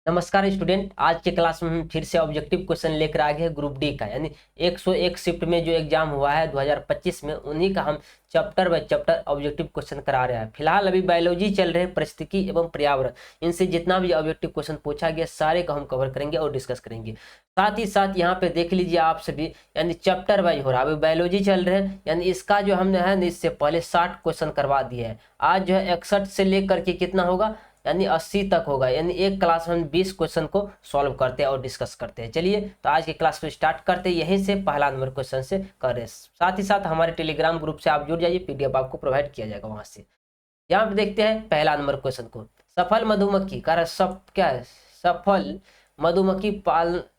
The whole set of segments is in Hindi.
नमस्कार स्टूडेंट, आज के क्लास में हम फिर से ऑब्जेक्टिव क्वेश्चन लेकर आ गए हैं ग्रुप डी का। यानी 101 शिफ्ट में जो एग्जाम हुआ है 2025 में, उन्हीं का हम chapter by chapter objective question करा रहे हैं। फिलहाल अभी बायोलॉजी चल रहे हैं, परिस्थिति एवं पर्यावरण, इनसे जितना भी ऑब्जेक्टिव क्वेश्चन पूछा गया सारे को हम कवर करेंगे और डिस्कस करेंगे। साथ ही साथ यहाँ पे देख लीजिए आप सभी, यानी चैप्टर वाइज हो रहा है। अभी बायोलॉजी चल रहे हैं, यानी इसका जो हमने है ना, इससे पहले 60 क्वेश्चन करवा दिए हैं। आज जो है 61 से लेकर के कितना होगा, यानी 80 तक होगा। यानी एक क्लास में हम 20 क्वेश्चन को सॉल्व करते हैं और डिस्कस करते हैं। चलिए तो आज के क्लास को स्टार्ट करते हैं, यहीं से पहला नंबर क्वेश्चन से कर रहे हैं। साथ ही साथ हमारे टेलीग्राम ग्रुप से आप जुड़ जाइए, पीडीएफ आपको प्रोवाइड किया जाएगा वहां से। यहाँ पे देखते हैं पहला नंबर क्वेश्चन को। सफल मधुमक्खी का सब क्या है, सफल मधुमक्खी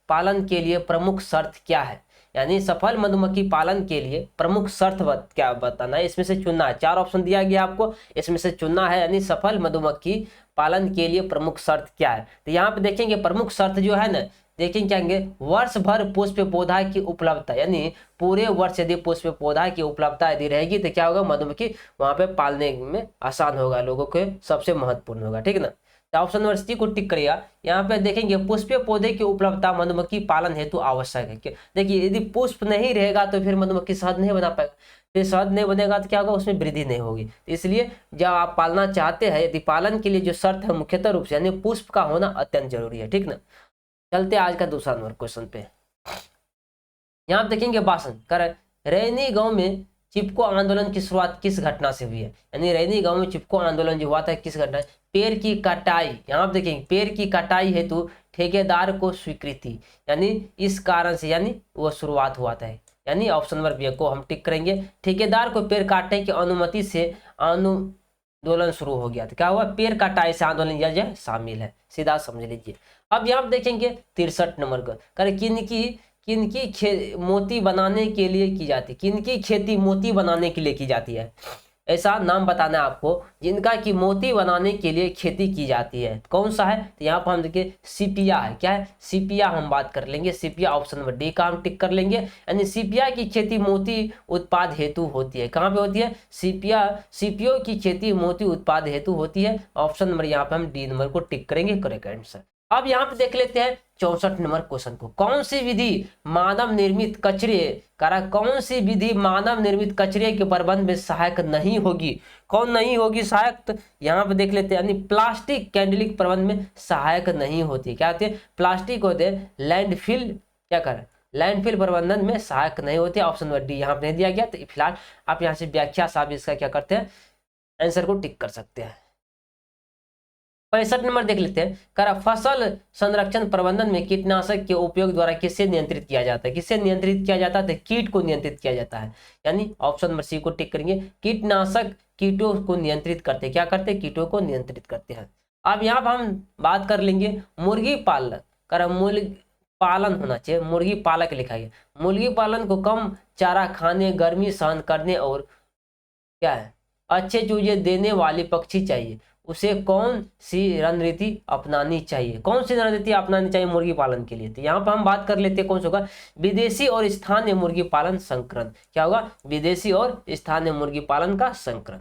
पालन के लिए प्रमुख शर्त क्या है। यानी सफल मधुमक्खी पालन के लिए प्रमुख शर्त क्या बताना है, इसमें से चुनना है। 4 ऑप्शन दिया गया आपको, इसमें से चुनना है। यानी सफल मधुमक्खी पालन के लिए प्रमुख शर्त क्या है, तो यहाँ पे देखेंगे प्रमुख शर्त जो है ना, देखेंगे क्या होंगे, वर्ष भर पुष्प पौधा की उपलब्धता। यानी पूरे वर्ष यदि पुष्प पौधा की उपलब्धता यदि रहेगी तो क्या होगा, मधुमक्खी वहां पे पालने में आसान होगा, लोगों के सबसे महत्वपूर्ण होगा। ठीक है ना, तो ऑप्शन नंबर सी को टिक करिएगा। यहाँ पे देखेंगे पुष्प पौधे की उपलब्धता मधुमक्खी पालन हेतु आवश्यक है। देखिए यदि पुष्प नहीं रहेगा तो फिर मधुमक्खी शहद नहीं बना पाएगा, फिर शहद नहीं बनेगा तो क्या होगा, उसमें वृद्धि नहीं होगी। इसलिए जब आप पालना चाहते हैं, यदि पालन के लिए जो शर्त है मुख्यतः रूप से यानी पुष्प का होना अत्यंत जरूरी है। ठीक ना, चलते आज का दूसरा नंबर क्वेश्चन पे। यहाँ देखेंगे भाषण कर, रैनी गांव में चिपको आंदोलन की शुरुआत किस घटना से हुई है। यानी रैनी गांव में चिपको आंदोलन जो हुआ था किस घटना, पेड़ की कटाई। यहाँ पे देखेंगे पेड़ की कटाई हेतु ठेकेदार को स्वीकृति, यानी इस कारण से यानी वो शुरुआत हुआ था। यानी ऑप्शन नंबर बी को हम टिक करेंगे। ठेकेदार को पेड़ काटने की अनुमति से आंदोलन शुरू हो गया था। क्या हुआ, पेड़ कटाई से आंदोलन यह जो शामिल है, सीधा समझ लीजिए। अब यहाँ देखेंगे 63 नंबर का, कर किनकी मोती बनाने के लिए की जाती है, किनकी खेती मोती बनाने के लिए की जाती है। ऐसा नाम बताना है आपको जिनका की मोती बनाने के लिए खेती की जाती है। कौन सा है, तो यहाँ पर हम देखिए सीपिया है। क्या है, सीपिया हम बात कर लेंगे। सीपिया ऑप्शन नंबर डी का हम टिक कर लेंगे। यानी सीपिया की खेती मोती उत्पाद हेतु होती है। कहाँ पे होती है, सीपियो की खेती मोती उत्पाद हेतु होती है। ऑप्शन नंबर यहाँ पे हम डी नंबर को टिक करेंगे, करेक्ट आंसर। अब यहाँ पे देख लेते हैं 64 नंबर क्वेश्चन को। कौन सी विधि मानव निर्मित कचरे कौन सी विधि मानव निर्मित कचरे के प्रबंधन में सहायक नहीं होगी। कौन नहीं होगी सहायक, तो यहाँ पे देख लेते हैं। यानी प्लास्टिक कैंडलिक प्रबंधन में सहायक नहीं होती। क्या होती है, प्लास्टिक होते हैं लैंडफिल, क्या कर लैंडफिल प्रबंधन में सहायक नहीं होती। ऑप्शन नंबर डी यहाँ पे नहीं दिया गया, तो फिलहाल आप यहाँ से व्याख्या साहब इसका क्या करते हैं, आंसर को टिक कर सकते हैं। 65 नंबर देख लेते हैं। करा फसल संरक्षण प्रबंधन में कीटनाशक के उपयोग द्वारा किससे नियंत्रित किया जाता है। किससे नियंत्रित किया जाता है, कीट को नियंत्रित किया जाता है। यानी ऑप्शन नंबर सी को टिक करेंगे। कीटनाशक कीटों को नियंत्रित करते, क्या करते, कीटों को नियंत्रित करते हैं। अब यहाँ पर हम बात कर लेंगे मुर्गी पालन। करा मुर्गी पालन होना चाहिए, मुर्गी पालक लिखा गया। मुर्गी पालन को कम चारा खाने, गर्मी सहन करने और क्या है अच्छे चूजे देने वाले पक्षी चाहिए, उसे कौन सी रणनीति अपनानी चाहिए। कौन सी रणनीति अपनानी चाहिए मुर्गी पालन के लिए, तो यहाँ पर हम बात कर लेते हैं कौन सा होगा, विदेशी और स्थानीय मुर्गी पालन संकरण। क्या होगा, विदेशी और स्थानीय मुर्गी पालन का संकरण।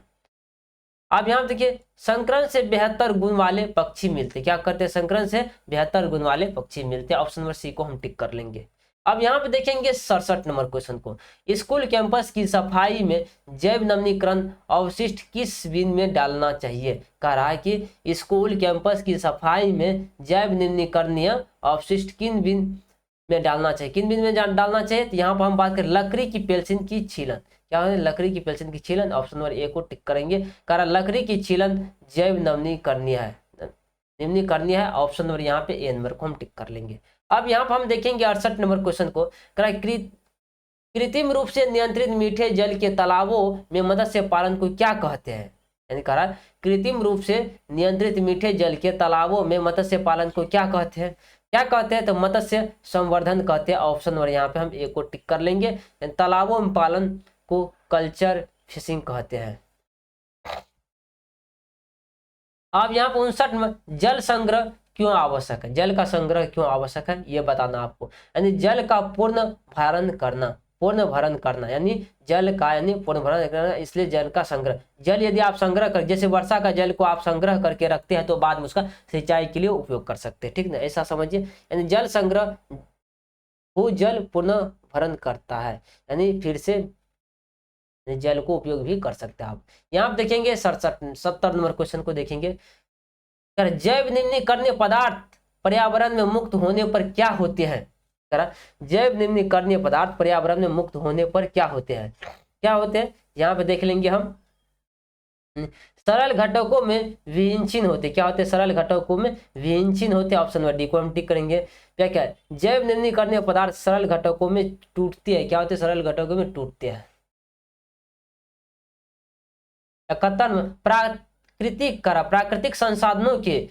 अब यहाँ देखिए संकरण से बेहतर गुण वाले पक्षी मिलते, क्या करते हैं, संकरण से बेहतर गुण वाले पक्षी मिलते। ऑप्शन नंबर सी को हम टिक कर लेंगे। अब यहाँ पे देखेंगे 67 नंबर क्वेश्चन को। स्कूल कैंपस की सफाई में जैव नवीनीकरण अवशिष्ट किस बिन में डालना चाहिए। कह रहा है कि स्कूल कैंपस की सफाई में जैव नवीनीकरणीय अवशिष्ट किन बिन में डालना चाहिए, किन बिन में डालना चाहिए, तो यहाँ पर हम बात करें लकड़ी की पेल्सिन की छीलन। क्या है, लकड़ी की पेल्सिन की छीलन। ऑप्शन नंबर ए को टिक करेंगे। कह रहा लकड़ी की छीलन जैव नवीनीकरणीय है। ऑप्शन नंबर यहाँ पे ए नंबर को हम टिक कर लेंगे। अब यहाँ पर हम देखेंगे 68 नंबर क्वेश्चन को। कृत्रिम रूप से नियंत्रित मीठे जल के तालाबों में मत्स्य पालन को क्या कहते हैं। यानी कह रहा कृत्रिम रूप से नियंत्रित मीठे जल के तालाबों में मत्स्य पालन को क्या कहते हैं, क्या कहते हैं, तो मत्स्य संवर्धन कहते हैं। ऑप्शन नंबर यहाँ पे हम ए को टिक कर लेंगे। तालाबों में पालन को कल्चर फिशिंग कहते हैं। अब यहाँ पर 59 में जल संग्रह क्यों आवश्यक है, जल का संग्रह क्यों आवश्यक है, ये बताना आपको। यानी जल का पूर्ण भरण करना, पूर्ण भरण करना, यानी जल का यानी पूर्ण भरण करना, इसलिए जल का संग्रह। जल यदि आप संग्रह कर, जैसे वर्षा का जल को आप संग्रह करके रखते हैं तो बाद में उसका सिंचाई के लिए उपयोग कर सकते हैं, ठीक ना, ऐसा समझिए। यानी जल संग्रह भूजल पुनः भरण करता है, यानी फिर से जल को उपयोग भी कर सकते हैं आप। यहाँ आप देखेंगे 70 नंबर क्वेश्चन को देखेंगे, जैव निम्नीकरणीय पदार्थ पर्यावरण में मुक्त होने पर क्या होते हैं। जैव निम्नीकरणीय पदार्थ पर्यावरण में मुक्त होने पर क्या होते हैं, क्या होते हैं, यहाँ पे देख लेंगे हम। सरल घटकों में विहीनचिन होते, क्या होते हैं, सरल घटकों में विहीनचिन होते, ऑप्शन नंबर डी को हम टिक करेंगे। क्या है, जैव निम्नीकरणीय पदार्थ सरल घटकों में टूटते हैं, क्या होते हैं, सरल घटकों में टूटते हैं। 71 प्राकृतिक संसाधनों के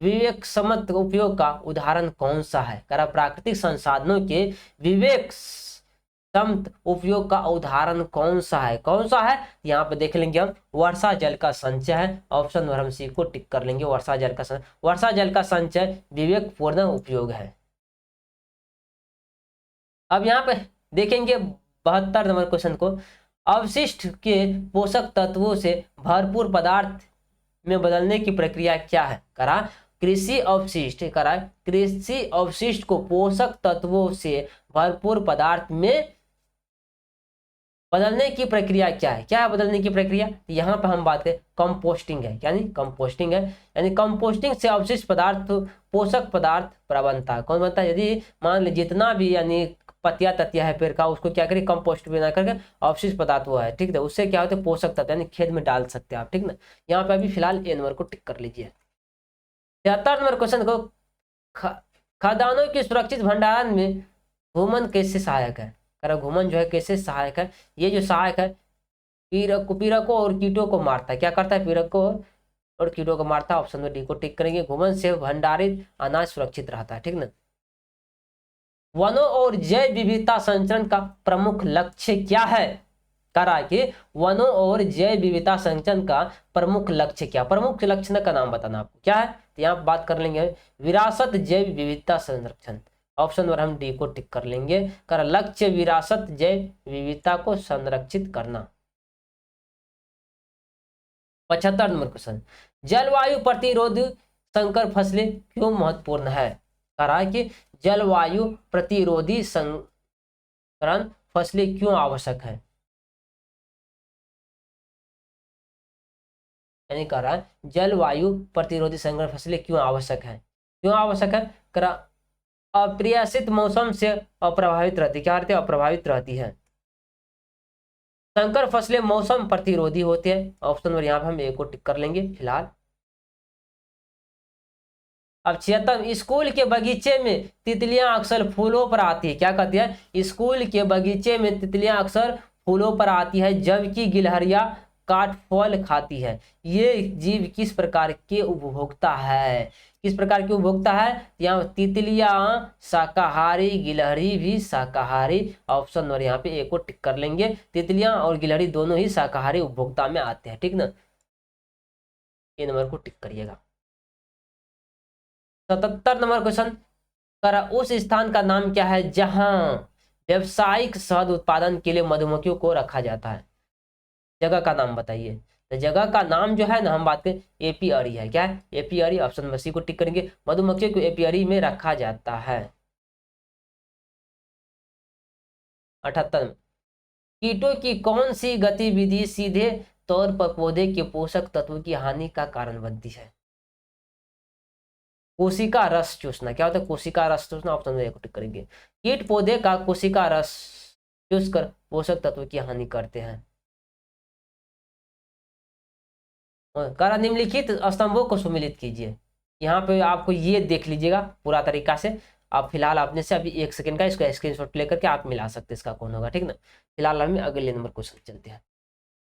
विवेक सम्मत उपयोग का उदाहरण कौन सा है। प्राकृतिक संसाधनों के विवेक सम्मत उपयोग का उदाहरण कौन सा है, कौन सा है, यहाँ पे देख लेंगे हम, वर्षा जल का संचय है, ऑप्शन नंबर हम सी को टिक कर लेंगे। वर्षा जल का संचय विवेकपूर्ण उपयोग है। अब यहाँ पे देखेंगे 72 नंबर क्वेश्चन को, अवशिष्ट के पोषक तत्वों से भरपूर पदार्थ में बदलने की प्रक्रिया क्या है। कृषि अवशिष्ट को पोषक तत्वों से भरपूर पदार्थ में बदलने की प्रक्रिया क्या है, क्या है बदलने की प्रक्रिया। यहाँ पे हम बात करें कंपोस्टिंग है, यानी कंपोस्टिंग है, यानी कंपोस्टिंग से अवशिष्ट पदार्थ पोषक पदार्थ बनता है। कौन बनता है, यदि मान लीजिए जितना भी यानी पतिया ततिया है पेड़ का, उसको क्या करें, कंपोस्ट बना करके अवशिष्ट पदार्थ वो है, ठीक है, उससे क्या होता है, पोषक तत्व यानी खेत में डाल सकते हैं आप, ठीक ना। यहाँ पे अभी फिलहाल ए नंबर को टिक कर लीजिए। 73 नंबर क्वेश्चन को, खाद्यान्नों के सुरक्षित भंडारण में घूमन कैसे सहायक है। घूमन जो है कैसे सहायक है, ये जो सहायक है पीड़कों और कीटों को मारता है, क्या करता है, पीड़कों और कीटों को मारता है, ऑप्शन में डी को टिक करेंगे। घूमन से भंडारित अनाज सुरक्षित रहता है, ठीक ना। वनों और जैव विविधता संचरण का प्रमुख लक्ष्य क्या है। कि वनों और जैव विविधता संचरण का प्रमुख लक्ष्य क्या, प्रमुख लक्ष्य का नाम बताना आपको क्या है। तो यहाँ बात कर लेंगे विरासत जैव विविधता संरक्षण, ऑप्शन नंबर हम डी को टिक कर लेंगे। लक्ष्य विरासत जैव विविधता को संरक्षित करना। 75 नंबर क्वेश्चन, जलवायु प्रतिरोधी संकर फसलें क्यों महत्वपूर्ण है। कि जलवायु प्रतिरोधी संकरण फसलें क्यों आवश्यक है, यानी कह रहा है जलवायु प्रतिरोधी संकर फसलें क्यों आवश्यक है, क्यों आवश्यक है। अप्रत्याशित मौसम से अप्रभावित रहती, क्या रहती है, अप्रभावित रहती है। संकर फसलें मौसम प्रतिरोधी होती है, ऑप्शन नंबर यहाँ पे हम ए को टिक कर लेंगे फिलहाल। अब 76, स्कूल के बगीचे में तितलियां अक्सर फूलों पर आती है, क्या कहती है, स्कूल के बगीचे में तितलियां अक्सर फूलों पर आती है जबकि गिलहरियां काठफल खाती है। ये जीव किस प्रकार के उपभोक्ता है, किस प्रकार के उपभोक्ता है, यहाँ तितलियां शाकाहारी, गिलहरी भी शाकाहारी, ऑप्शन नंबर यहाँ पे ए को टिक कर लेंगे। तितलियां और गिलहरी दोनों ही शाकाहारी उपभोक्ता में आते हैं, ठीक ना, ए नंबर को टिक करिएगा। 77 नंबर क्वेश्चन, उस स्थान का नाम क्या है जहां व्यावसायिक शहद उत्पादन के लिए मधुमक्खियों को रखा जाता है। जगह का नाम बताइए। तो जगह का नाम जो है ना, हम बात करें एपियरी है, क्या है, एपियरी, ऑप्शन में सी को टिक करेंगे। मधुमक्खियों को एपियरी में रखा जाता है। 78, कीटों की कौन सी गतिविधि सीधे तौर पर पौधे के पोषक तत्वों की हानि का कारण बनती है। कोशिका रस चूसना, क्या होता है, कोशिका रस चूसना, ऑप्शन में टिक करेंगे। कीट पौधे का कोशिका रस चूसकर पोषक तत्व की हानि करते हैं। निम्नलिखित स्तंभों को सम्मिलित कीजिए। यहाँ पे आपको ये देख लीजिएगा पूरा तरीका से। आप फिलहाल अपने से अभी 1 सेकंड का इसको स्क्रीनशॉट लेकर के आप मिला सकते हैं इसका कौन होगा, ठीक ना। फिलहाल हम अगले नंबर क्वेश्चन चलते हैं।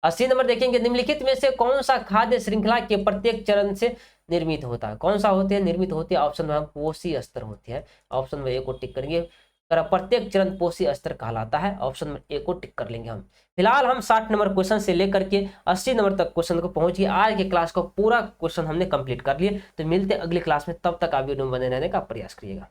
80 नंबर देखेंगे, निम्नलिखित में से कौन सा खाद्य श्रृंखला के प्रत्येक चरण से निर्मित होता है, कौन सा होते हैं, निर्मित होती है, ऑप्शन में हम पोषी स्तर होती है, ऑप्शन में ए को टिक करेंगे। प्रत्येक चरण पोषी स्तर कहलाता है, ऑप्शन में ए को टिक कर लेंगे हम। फिलहाल हम 60 नंबर क्वेश्चन से लेकर के 80 नंबर तक क्वेश्चन को पहुंच गए। आज के क्लास का पूरा क्वेश्चन हमने कंप्लीट कर लिए। तो मिलते अगली क्लास में, तब तक आप वीडियो में बने रहने का प्रयास करिएगा।